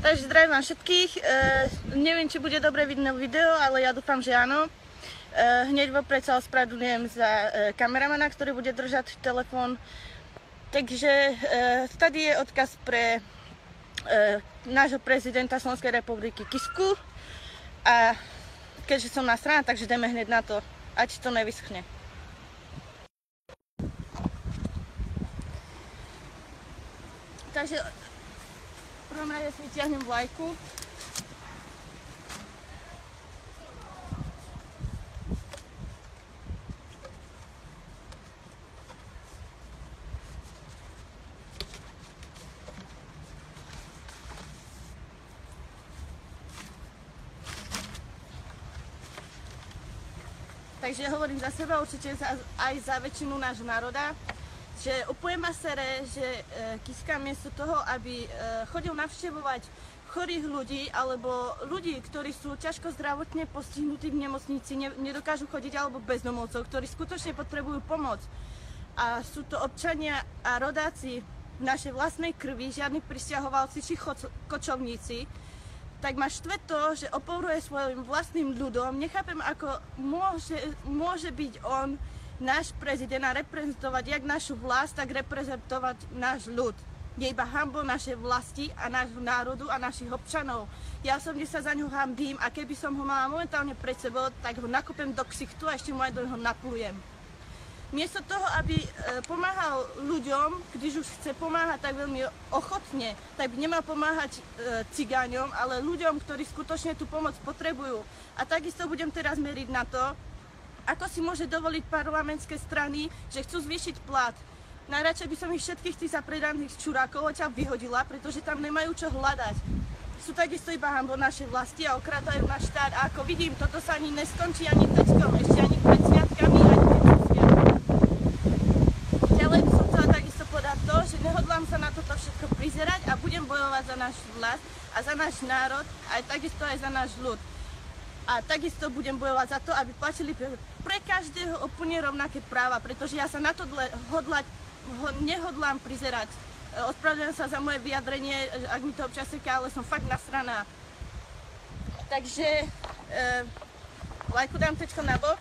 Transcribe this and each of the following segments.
Takže zdravím vám všetkých. Neviem, či bude dobre vidno video, ale ja dúfam, že áno. Hneď vopred sa ospravedlňujem za kameramana, ktorý bude držať telefón. Takže tady je odkaz pre nášho prezidenta Slovenskej republiky Kisku. A keďže som nasraná, takže jdeme hneď na to, ať to nevyschne. Takže v prvom rade si vytiahnem vlajku. Takže hovorím za seba, určite aj za väčšinu nášho národa, že úplne ma sere, že Kiska miesto toho, aby chodil navštevovať chorých ľudí alebo ľudí, ktorí sú ťažko zdravotne postihnutí v nemocnici, nedokážu chodiť, alebo bezdomovcov, ktorí skutočne potrebujú pomoc. A sú to občania a rodáci v našej vlastnej krvi, žiadni prisťahovalci či kočovníci, tak ma štve to, že opovrhuje svojim vlastným ľudom. Nechápem, ako môže byť on náš prezident a reprezentovať jak našu vlast, tak reprezentovať náš ľud. Je iba hanbou našej vlasti a nášho národu a našich občanov. Ja osobne sa za ňu hanbím a keby som ho mala momentálne pred sebou, tak ho nakopem do ksichtu a ešte mu aj do neho naplujem. Miesto toho, aby pomáhal ľuďom, když už chce pomáhať tak veľmi ochotne, tak by nemal pomáhať cigáňom, ale ľuďom, ktorí skutočne tú pomoc potrebujú. A takisto budem teraz meriť na to, ako si môže dovoliť parlamentské strany, že chcú zvýšiť plat. Najradšej by som ich všetkých tých zapredaných čurákov odtiaľ vyhodila, pretože tam nemajú čo hľadať. Sú takisto iba hanbou našej vlasti a okrádajú náš štát. A ako vidím, toto sa ani neskončí ani tečkom, ešte ani pred sviatkami, ani to, že nehodlám sa na toto všetko prizerať a budem bojovať za náš vlast a za náš národ a takisto aj za náš ľud. A takisto budem bojovať za to, aby platili pre každého úplne rovnaké práva, pretože ja sa na to nehodlám prizerať. Ospravedlňujem sa za moje vyjadrenie, ak mi to občas seká, ale som fakt nasraná. Takže lajku dám tečko na bok.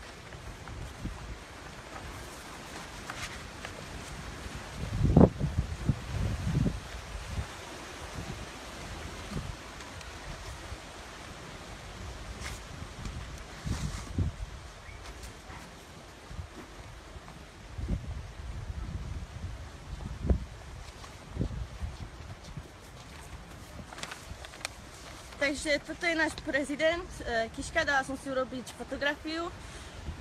Takže toto je náš prezident Kiška, dala som si urobiť fotografiu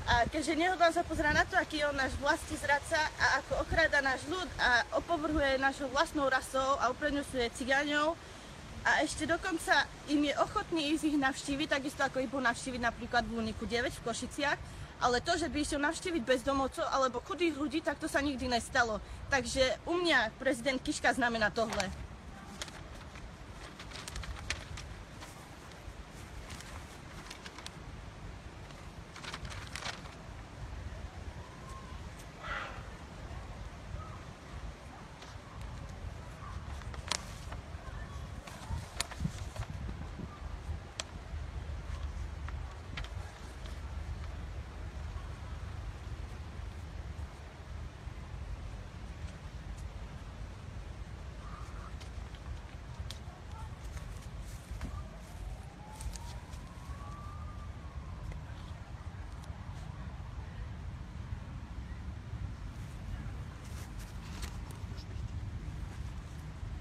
a keďže nehodlám sa pozerať na to, aký je on náš vlastný zradca a ako okráda náš ľud a opovrhuje našou vlastnou rasou a uprednostňuje cigáňov a ešte dokonca im je ochotný ísť ich navštíviť, takisto ako ich bol navštíviť napríklad v Úniku 9 v Košiciach, ale to, že by išiel navštíviť bezdomovcov alebo chudých ľudí, tak to sa nikdy nestalo. Takže u mňa prezident Kiška znamená tohle.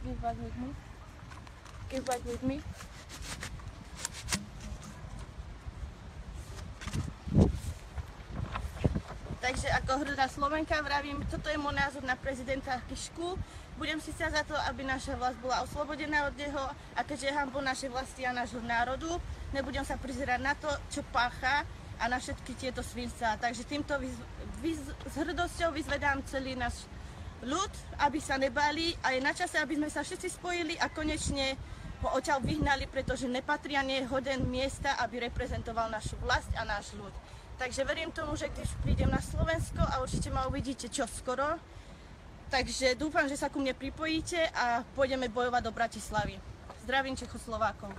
Give back with me. Give back with me. Takže ako hrdá Slovenka vravím, toto je môj názor na prezidenta Kišku. Budem si sa za to, aby naša vlast bola oslobodená od neho a keďže je hanbou našej vlasti a nášho národu, nebudem sa prizerať na to, čo pácha a na všetky tieto svinstvá. Takže týmto s hrdosťou vyzvedám celý náš ľud, aby sa nebáli a je na čase, aby sme sa všetci spojili a konečne ho odtiaľ vyhnali, pretože nepatrí a nie je hoden miesta, aby reprezentoval našu vlast a náš ľud. Takže verím tomu, že když prídem na Slovensko a určite ma uvidíte čoskoro, takže dúfam, že sa ku mne pripojíte a pôjdeme bojovať do Bratislavy. Zdravím Čechoslovákov.